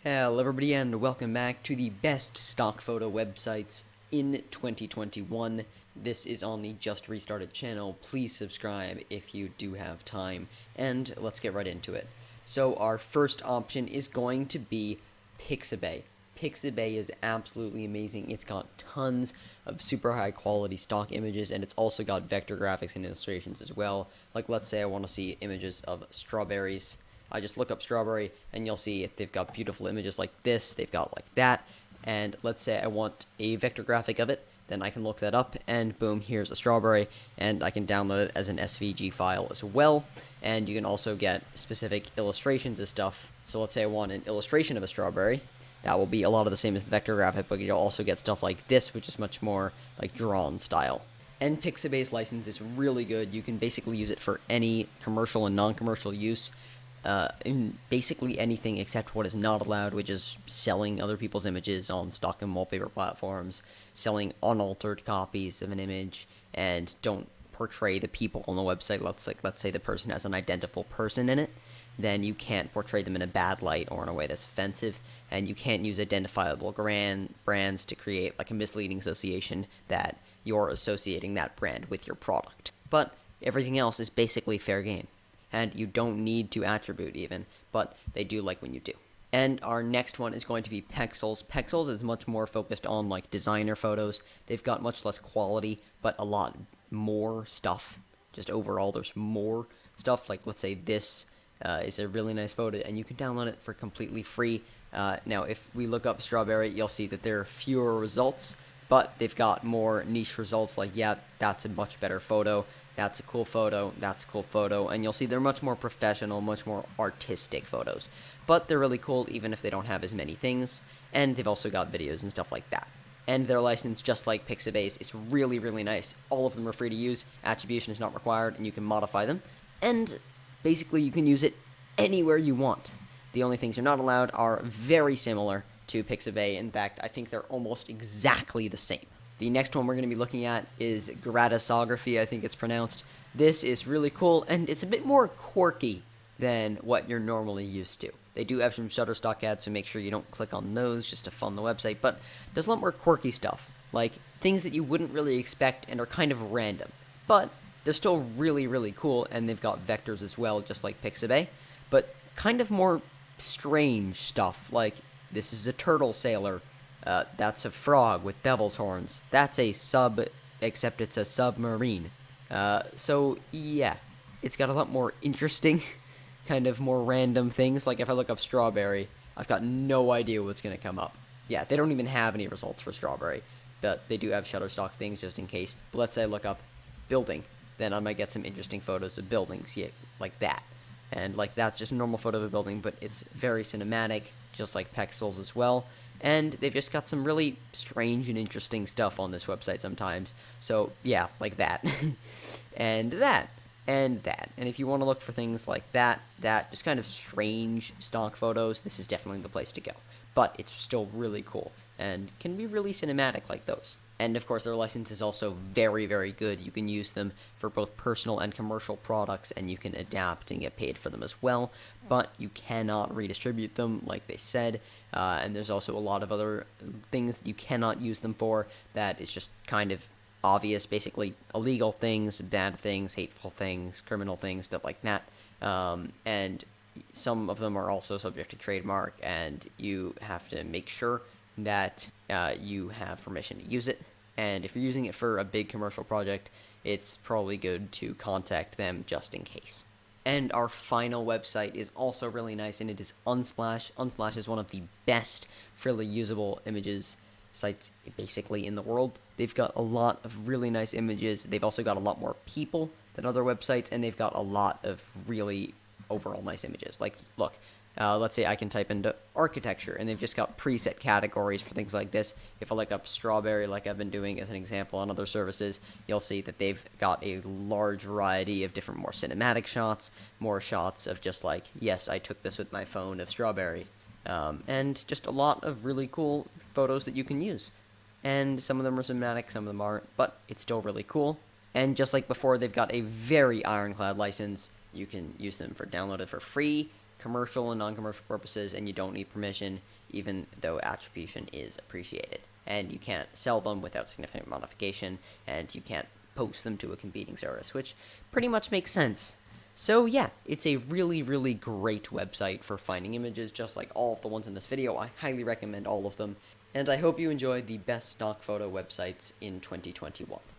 Hello everybody and welcome back to the best stock photo websites in 2021. This is on the Just Restarted channel. Please subscribe if you do have time, and let's get right into it. So our first option is going to be Pixabay. Pixabay is absolutely amazing. It's got tons of super high quality stock images, and it's also got vector graphics and illustrations as well. Like, let's say I want to see images of strawberries. I just look up strawberry and you'll see they've got beautiful images like this, they've got like that, and let's say I want a vector graphic of it, then I can look that up and boom, here's a strawberry, and I can download it as an SVG file as well. And you can also get specific illustrations of stuff. So let's say I want an illustration of a strawberry. That will be a lot of the same as the vector graphic, but you'll also get stuff like this, which is much more like drawn style. And Pixabay's license is really good. You can basically use it for any commercial and non-commercial use. In basically anything except what is not allowed, which is selling other people's images on stock and wallpaper platforms, selling unaltered copies of an image, and don't portray the people on the website. Let's say the person has an identifiable person in it, then you can't portray them in a bad light or in a way that's offensive, and you can't use identifiable brands to create like a misleading association that you're associating that brand with your product. But everything else is basically fair game. And you don't need to attribute even, but they do like when you do. And our next one is going to be Pexels. Pexels is much more focused on like designer photos. They've got much less quality, but a lot more stuff. Just overall, there's more stuff. Like, let's say this is a really nice photo, and you can download it for completely free. Now, if we look up strawberry, you'll see that there are fewer results, but they've got more niche results. Like, yeah, that's a much better photo. That's a cool photo, that's a cool photo, and you'll see they're much more professional, much more artistic photos. But they're really cool even if they don't have as many things, and they've also got videos and stuff like that. And their license, just like Pixabay's, is really, really nice. All of them are free to use, attribution is not required, and you can modify them. And basically you can use it anywhere you want. The only things you're not allowed are very similar to Pixabay. In fact, I think they're almost exactly the same. The next one we're going to be looking at is Gratisography, I think it's pronounced. This is really cool, and it's a bit more quirky than what you're normally used to. They do have some Shutterstock ads, so make sure you don't click on those just to fund the website, but there's a lot more quirky stuff, like things that you wouldn't really expect and are kind of random. But they're still really, really cool, and they've got vectors as well, just like Pixabay, but kind of more strange stuff, like this is a turtle sailor. That's a frog with devil's horns. That's a sub, except it's a submarine. So, yeah. It's got a lot more interesting, kind of more random things. Like, if I look up strawberry, I've got no idea what's going to come up. Yeah, they don't even have any results for strawberry. But they do have Shutterstock things just in case. But let's say I look up building. Then I might get some interesting photos of buildings, yeah, like that. And, like, that's just a normal photo of a building, but it's very cinematic, just like Pexels as well. And they've just got some really strange and interesting stuff on this website sometimes. So, yeah, like that. and that. And that. And if you want to look for things like that, just kind of strange stock photos, this is definitely the place to go. But it's still really cool and can be really cinematic like those. And of course, their license is also very, very good. You can use them for both personal and commercial products, and you can adapt and get paid for them as well. But you cannot redistribute them, like they said. And there's also a lot of other things that you cannot use them for that is just kind of obvious. Basically, illegal things, bad things, hateful things, criminal things, stuff like that. And some of them are also subject to trademark, and you have to make sure that you have permission to use it. And if you're using it for a big commercial project, it's probably good to contact them just in case. And our final website is also really nice, and it is Unsplash. Unsplash is one of the best freely usable images sites basically in the world. They've got a lot of really nice images. They've also got a lot more people than other websites, and they've got a lot of really overall nice images. Like, look, let's say I can type into architecture, and they've just got preset categories for things like this. If I look up strawberry, like I've been doing as an example on other services, you'll see that they've got a large variety of different, more cinematic shots, more shots of just like, yes, I took this with my phone of strawberry, and just a lot of really cool photos that you can use. And some of them are cinematic, some of them aren't, but it's still really cool. And just like before, they've got a very ironclad license. You can use them for download it for free, commercial and non-commercial purposes, and you don't need permission, even though attribution is appreciated. And you can't sell them without significant modification, and you can't post them to a competing service, which pretty much makes sense. So yeah, it's a really, really great website for finding images, just like all of the ones in this video. I highly recommend all of them, and I hope you enjoy the best stock photo websites in 2021.